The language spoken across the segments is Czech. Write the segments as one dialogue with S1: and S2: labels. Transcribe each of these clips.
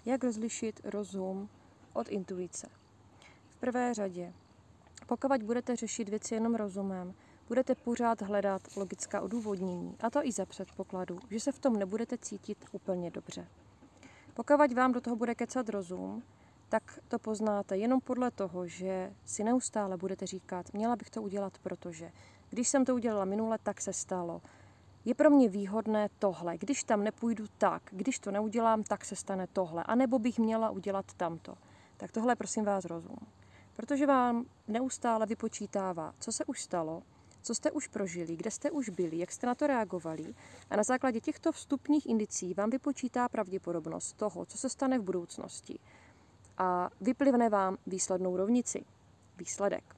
S1: Jak rozlišit rozum od intuice? V prvé řadě, pokud budete řešit věci jenom rozumem, budete pořád hledat logická odůvodnění, a to i za předpokladu, že se v tom nebudete cítit úplně dobře. Pokud vám do toho bude kecat rozum, tak to poznáte jenom podle toho, že si neustále budete říkat, měla bych to udělat, protože když jsem to udělala minule, tak se stalo. Je pro mě výhodné tohle, když tam nepůjdu tak, když to neudělám, tak se stane tohle, anebo bych měla udělat tamto. Tak tohle je prosím vás rozum. Protože vám neustále vypočítává, co se už stalo, co jste už prožili, kde jste už byli, jak jste na to reagovali a na základě těchto vstupních indicí vám vypočítá pravděpodobnost toho, co se stane v budoucnosti a vyplivne vám výslednou rovnici, výsledek.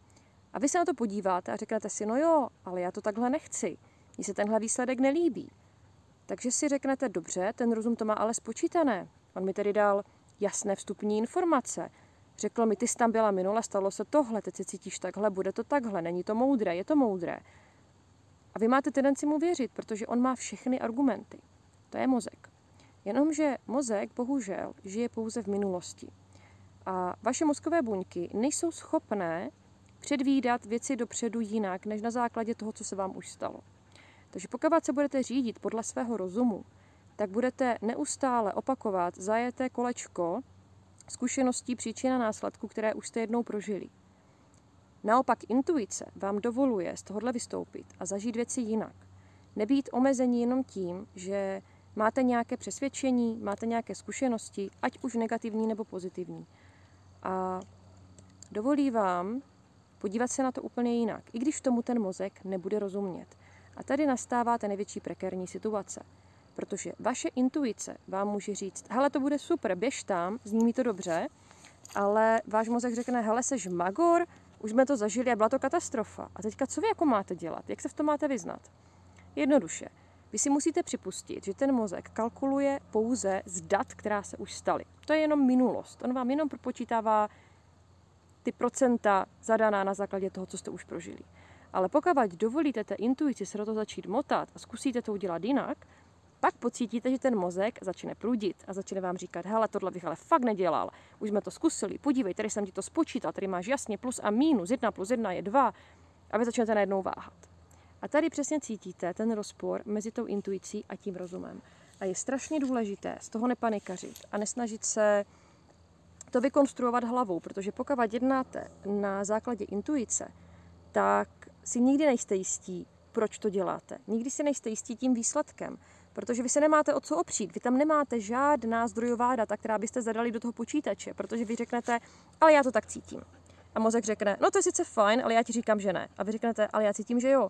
S1: A vy se na to podíváte a řeknete si, no jo, ale já to takhle nechci, mně se tenhle výsledek nelíbí. Takže si řeknete, dobře, ten rozum to má ale spočítané. On mi tedy dal jasné vstupní informace. Řekl mi, ty jsi tam byla minule, stalo se tohle, teď se cítíš takhle, bude to takhle, není to moudré, je to moudré. A vy máte tendenci mu věřit, protože on má všechny argumenty. To je mozek. Jenomže mozek, bohužel, žije pouze v minulosti. A vaše mozkové buňky nejsou schopné předvídat věci dopředu jinak, než na základě toho, co se vám už stalo. Takže pokud se budete řídit podle svého rozumu, tak budete neustále opakovat zajeté kolečko zkušeností příčin a následků, které už jste jednou prožili. Naopak intuice vám dovoluje z tohohle vystoupit a zažít věci jinak. Nebýt omezení jenom tím, že máte nějaké přesvědčení, máte nějaké zkušenosti, ať už negativní nebo pozitivní. A dovolí vám podívat se na to úplně jinak, i když tomu ten mozek nebude rozumět. A tady nastává ta největší prekérní situace. Protože vaše intuice vám může říct, hele, to bude super, běž tam, zní mi to dobře, ale váš mozek řekne, hele, seš magor, už jsme to zažili a byla to katastrofa. A teďka co vy jako máte dělat? Jak se v tom máte vyznat? Jednoduše. Vy si musíte připustit, že ten mozek kalkuluje pouze z dat, která se už staly. To je jenom minulost. On vám jenom propočítává ty procenta zadaná na základě toho, co jste už prožili. Ale pokud dovolíte té intuici se do toho začít motat a zkusíte to udělat jinak, pak pocítíte, že ten mozek začne prudit a začne vám říkat, hele, tohle bych ale fakt nedělal. Už jsme to zkusili, podívej, tady jsem ti to spočítal, tady máš jasně plus a minus, 1 plus 1 je 2 a vy začnete najednou váhat. A tady přesně cítíte ten rozpor mezi tou intuicí a tím rozumem. A je strašně důležité z toho nepanikařit a nesnažit se to vykonstruovat hlavou, protože pokud jednáte na základě intuice, tak si nikdy nejste jistí, proč to děláte. Nikdy si nejste jistí tím výsledkem, protože vy se nemáte o co opřít. Vy tam nemáte žádná zdrojová data, která byste zadali do toho počítače, protože vy řeknete, ale já to tak cítím. A mozek řekne, no to je sice fajn, ale já ti říkám, že ne. A vy řeknete, ale já cítím, že jo.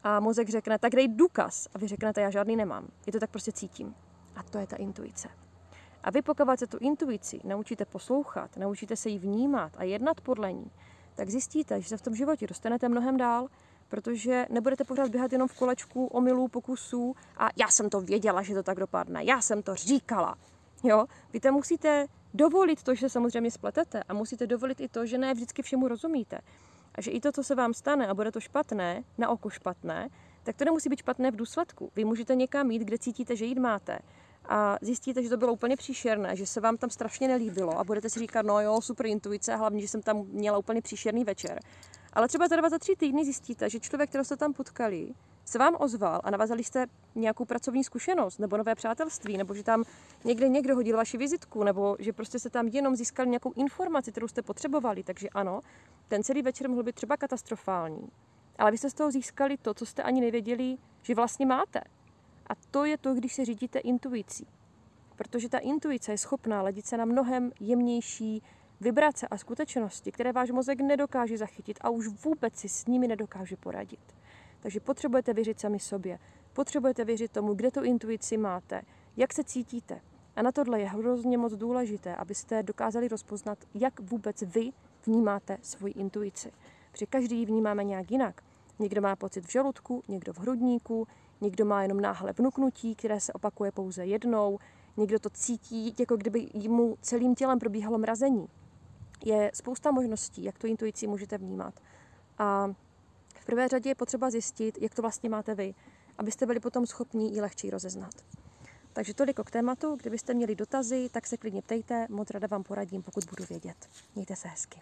S1: A mozek řekne, tak dej důkaz. A vy řeknete, já žádný nemám. Je to tak prostě cítím. A to je ta intuice. A vy pokud se tu intuici naučíte poslouchat, naučíte se jí vnímat a jednat podle ní, tak zjistíte, že se v tom životě dostanete mnohem dál, protože nebudete pořád běhat jenom v kolečku omylů, pokusů a já jsem to věděla, že to tak dopadne, já jsem to říkala. Jo? Vy to musíte dovolit to, že se samozřejmě spletete a musíte dovolit i to, že ne vždycky všemu rozumíte. A že i to, co se vám stane a bude to špatné, na oko špatné, tak to nemusí být špatné v důsledku. Vy můžete někam jít, kde cítíte, že jít máte. A zjistíte, že to bylo úplně příšerné, že se vám tam strašně nelíbilo a budete si říkat, no jo, super intuice, hlavně, že jsem tam měla úplně příšerný večer. Ale třeba za 2, za 3 týdny zjistíte, že člověk, kterého jste tam potkali, se vám ozval a navázali jste nějakou pracovní zkušenost nebo nové přátelství, nebo že tam někde někdo hodil vaši vizitku, nebo že prostě jste tam jenom získali nějakou informaci, kterou jste potřebovali. Takže ano, ten celý večer mohl být třeba katastrofální. Ale vy jste z toho získali to, co jste ani nevěděli, že vlastně máte. A to je to, když se řídíte intuicí. Protože ta intuice je schopná ladit se na mnohem jemnější vibrace a skutečnosti, které váš mozek nedokáže zachytit a už vůbec si s nimi nedokáže poradit. Takže potřebujete věřit sami sobě. Potřebujete věřit tomu, kde tu intuici máte, jak se cítíte. A na tohle je hrozně moc důležité, abyste dokázali rozpoznat, jak vůbec vy vnímáte svoji intuici. Protože každý ji vnímáme nějak jinak. Někdo má pocit v žaludku, někdo v hrudníku, někdo má jenom náhle vnuknutí, které se opakuje pouze jednou, někdo to cítí, jako kdyby mu celým tělem probíhalo mrazení. Je spousta možností, jak tu intuici můžete vnímat. A v prvé řadě je potřeba zjistit, jak to vlastně máte vy, abyste byli potom schopni ji lehčí rozeznat. Takže toliko k tématu. Kdybyste měli dotazy, tak se klidně ptejte, moc ráda vám poradím, pokud budu vědět. Mějte se hezky.